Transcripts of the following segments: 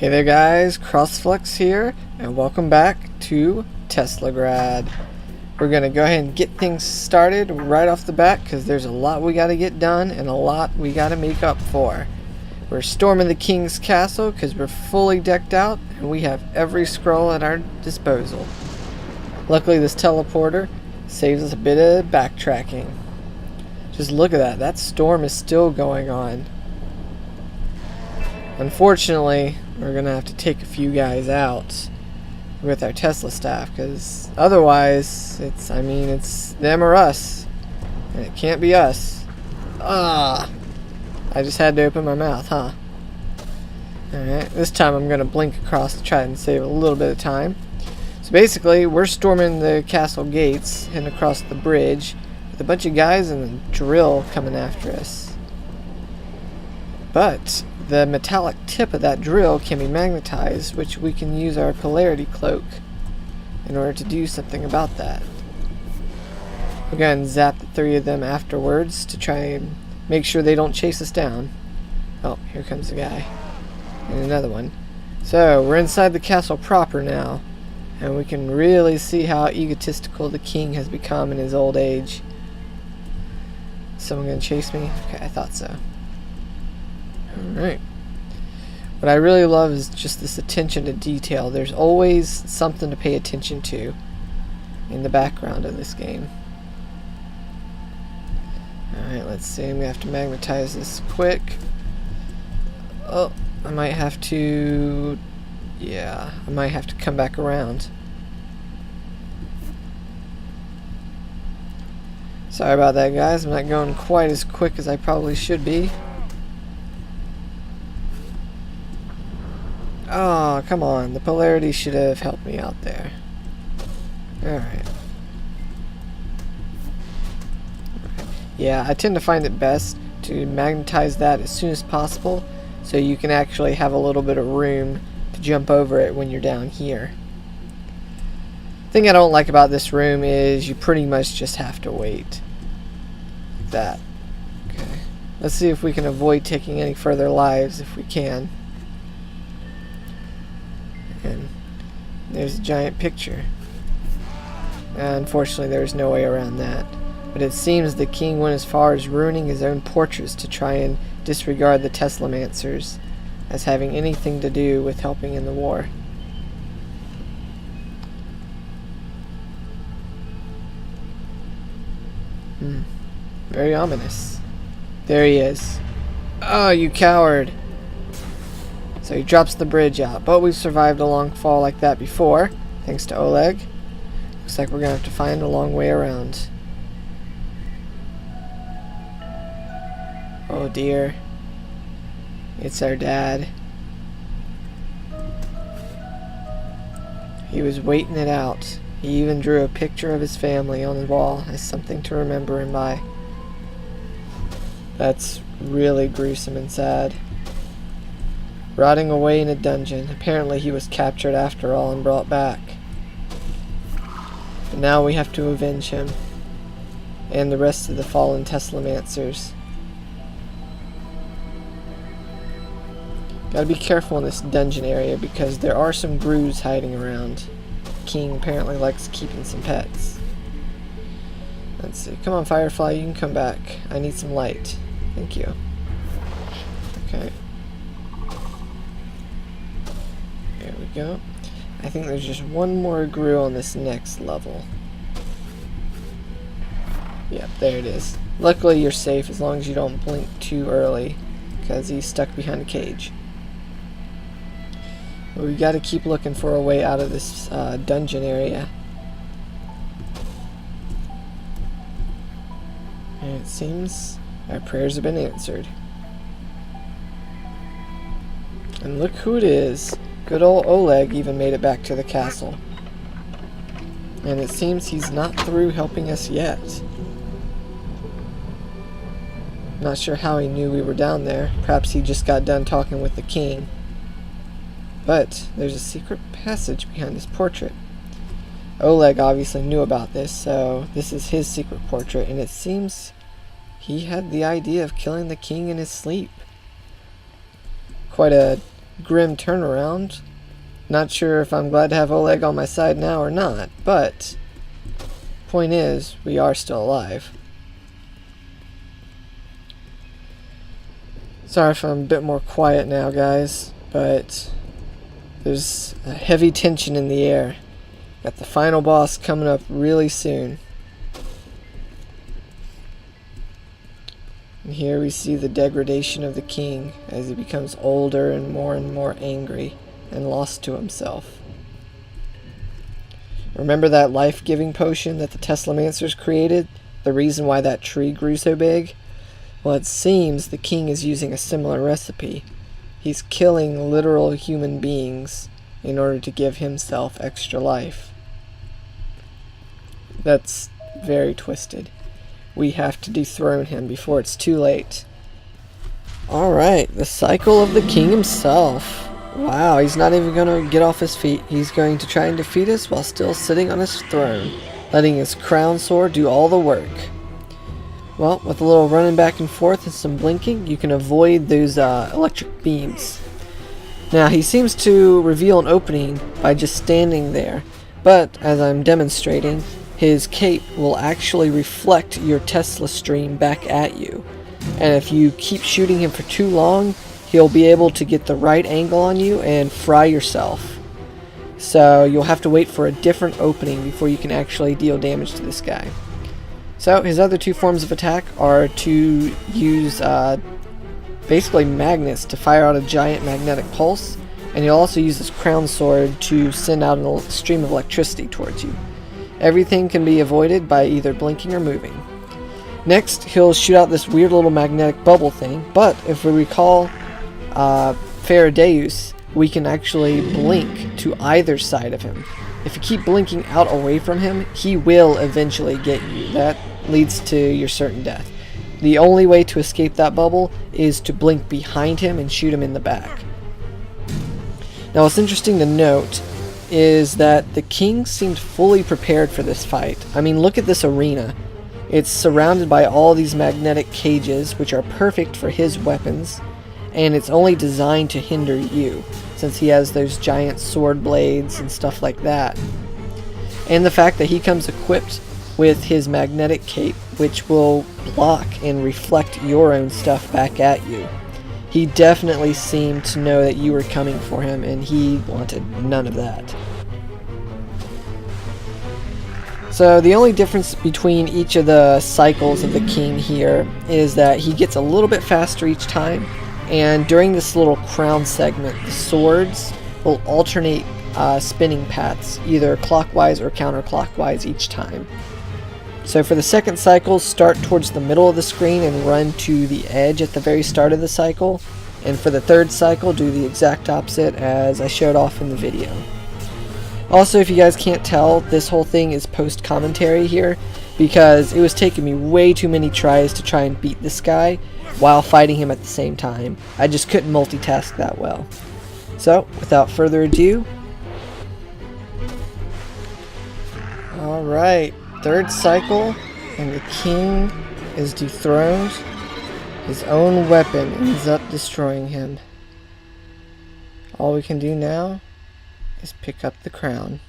Hey there guys, CrossFlux here, and welcome back to Teslagrad. We're going to go ahead and get things started right off the bat because there's a lot we got to get done and a lot we got to make up for. We're storming the King's Castle because we're fully decked out and we have every scroll at our disposal. Luckily this teleporter saves us a bit of backtracking. Just look at that storm is still going on. Unfortunately, we're going to have to take a few guys out with our Tesla staff, because otherwise, it's them or us. And it can't be us. I just had to open my mouth, huh? Alright, this time I'm going to blink across to try and save a little bit of time. So basically, we're storming the castle gates, heading across the bridge, with a bunch of guys and a drill coming after us. But the metallic tip of that drill can be magnetized, which we can use our polarity cloak in order to do something about that. We'll go ahead and zap the three of them afterwards to try and make sure they don't chase us down. Oh, here comes a guy. And another one. So, we're inside the castle proper now, and we can really see how egotistical the king has become in his old age. Someone gonna chase me? Okay, I thought so. Alright. What I really love is just this attention to detail. There's always something to pay attention to in the background of this game. Alright, let's see. I'm going to have to magnetize this quick. Oh, I might have to... Yeah, I might have to come back around. Sorry about that, guys. I'm not going quite as quick as I probably should be. Oh, come on. The polarity should have helped me out there. Alright. Yeah, I tend to find it best to magnetize that as soon as possible so you can actually have a little bit of room to jump over it when you're down here. The thing I don't like about this room is you pretty much just have to wait. Like that. Okay. Let's see if we can avoid taking any further lives if we can. And there's a giant picture. Unfortunately, there's no way around that. But it seems the king went as far as ruining his own portraits to try and disregard the Teslamancers as having anything to do with helping in the war. Very ominous. There he is. Oh, you coward! So he drops the bridge out, but we've survived a long fall like that before, thanks to Oleg. Looks like we're going to have to find a long way around. Oh dear. It's our dad. He was waiting it out. He even drew a picture of his family on the wall as something to remember him by. That's really gruesome and sad. Rotting away in a dungeon. Apparently he was captured after all and brought back. But now we have to avenge him. And the rest of the fallen Teslamancers. Gotta be careful in this dungeon area because there are some grooves hiding around. The king apparently likes keeping some pets. Let's see. Come on, Firefly, you can come back. I need some light. Thank you. Okay. There we go. I think there's just one more grue on this next level. Yep, there it is. Luckily you're safe as long as you don't blink too early because he's stuck behind a cage. But we gotta keep looking for a way out of this dungeon area. And it seems our prayers have been answered. And look who it is. Good old Oleg even made it back to the castle. And it seems he's not through helping us yet. Not sure how he knew we were down there. Perhaps he just got done talking with the king. But there's a secret passage behind this portrait. Oleg obviously knew about this, so this is his secret portrait, and it seems he had the idea of killing the king in his sleep. Quite a grim turnaround. Not sure if I'm glad to have Oleg on my side now or not, but point is, we are still alive. Sorry if I'm a bit more quiet now, guys, but there's a heavy tension in the air. Got the final boss coming up really soon. And here we see the degradation of the king as he becomes older and more angry and lost to himself. Remember that life-giving potion that the Teslamancers created? The reason why that tree grew so big? Well, it seems the king is using a similar recipe. He's killing literal human beings in order to give himself extra life. That's very twisted. We have to dethrone him before it's too late. Alright, the cycle of the king himself. Wow, he's not even going to get off his feet. He's going to try and defeat us while still sitting on his throne, letting his crown sword do all the work. Well, with a little running back and forth and some blinking, you can avoid those electric beams. Now, he seems to reveal an opening by just standing there, but as I'm demonstrating, his cape will actually reflect your Tesla stream back at you. And if you keep shooting him for too long, he'll be able to get the right angle on you and fry yourself. So you'll have to wait for a different opening before you can actually deal damage to this guy. So his other two forms of attack are to use basically magnets to fire out a giant magnetic pulse, and he'll also use his crown sword to send out a stream of electricity towards you. Everything can be avoided by either blinking or moving. Next, he'll shoot out this weird little magnetic bubble thing, but if we recall Faradayus, we can actually blink to either side of him. If you keep blinking out away from him, he will eventually get you. That leads to your certain death. The only way to escape that bubble is to blink behind him and shoot him in the back. Now, what's interesting to note is that the king seemed fully prepared for this fight. I mean, look at this arena. It's surrounded by all these magnetic cages, which are perfect for his weapons, and it's only designed to hinder you, since he has those giant sword blades and stuff like that. And the fact that he comes equipped with his magnetic cape, which will block and reflect your own stuff back at you. He definitely seemed to know that you were coming for him, and he wanted none of that. So the only difference between each of the cycles of the king here is that he gets a little bit faster each time, and during this little crown segment, the swords will alternate spinning paths, either clockwise or counterclockwise each time. So for the second cycle, start towards the middle of the screen and run to the edge at the very start of the cycle. And for the third cycle, do the exact opposite as I showed off in the video. Also, if you guys can't tell, this whole thing is post-commentary here, because it was taking me way too many tries to try and beat this guy while fighting him at the same time. I just couldn't multitask that well. So, without further ado, alright, third cycle, and the king is dethroned. His own weapon ends up destroying him. All we can do now is pick up the crown.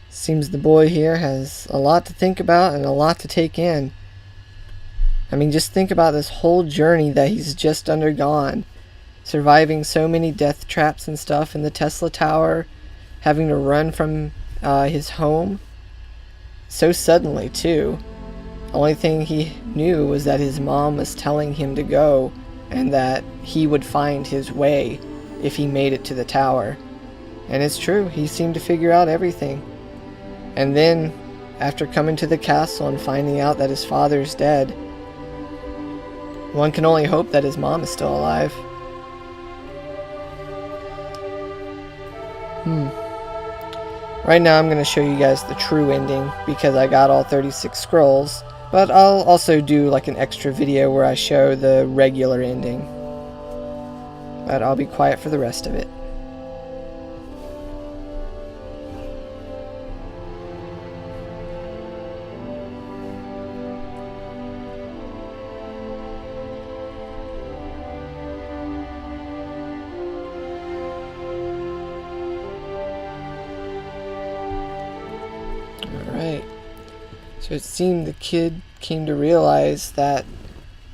Seems the boy here has a lot to think about and a lot to take in. I mean, just think about this whole journey that he's just undergone. Surviving so many death traps and stuff in the Tesla Tower. Having to run from his home. So suddenly, too. The only thing he knew was that his mom was telling him to go, and that he would find his way if he made it to the tower. And it's true, he seemed to figure out everything. And then, after coming to the castle and finding out that his father's dead, one can only hope that his mom is still alive. Right now I'm going to show you guys the true ending, because I got all 36 scrolls, but I'll also do like an extra video where I show the regular ending. But I'll be quiet for the rest of it. So it seemed the kid came to realize that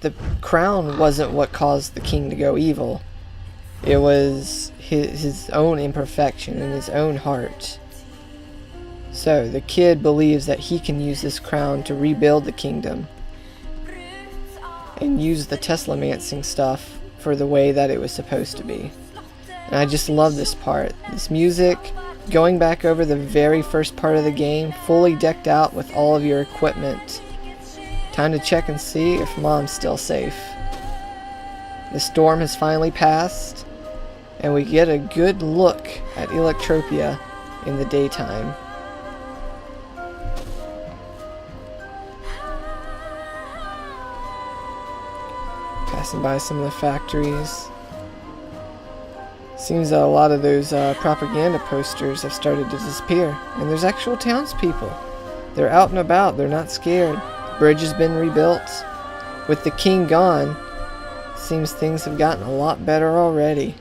the crown wasn't what caused the king to go evil. It was his own imperfection in his own heart. So the kid believes that he can use this crown to rebuild the kingdom and use the Teslamancing stuff for the way that it was supposed to be. And I just love this part. This music, going back over the very first part of the game, fully decked out with all of your equipment. Time to check and see if Mom's still safe. The storm has finally passed, and we get a good look at Electropia in the daytime. Passing by some of the factories. Seems that a lot of those propaganda posters have started to disappear, and there's actual townspeople. They're out and about, they're not scared. The bridge has been rebuilt. With the king gone, seems things have gotten a lot better already.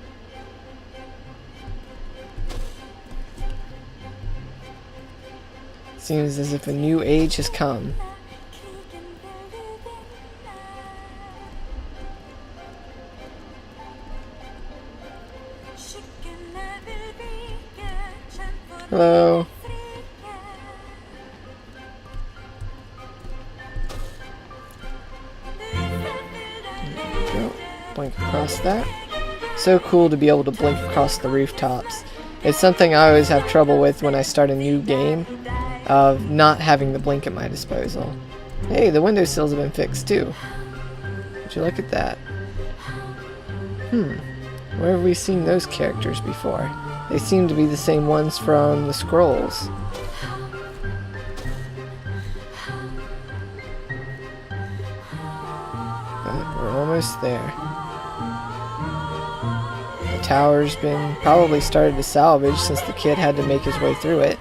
Seems as if a new age has come. Hello. Go. Blink across that. So cool to be able to blink across the rooftops. It's something I always have trouble with when I start a new game, of not having the blink at my disposal. Hey, the windowsills have been fixed too. Would you look at that? Where have we seen those characters before? They seem to be the same ones from the scrolls. But we're almost there. The tower's been probably started to salvage since the kid had to make his way through it.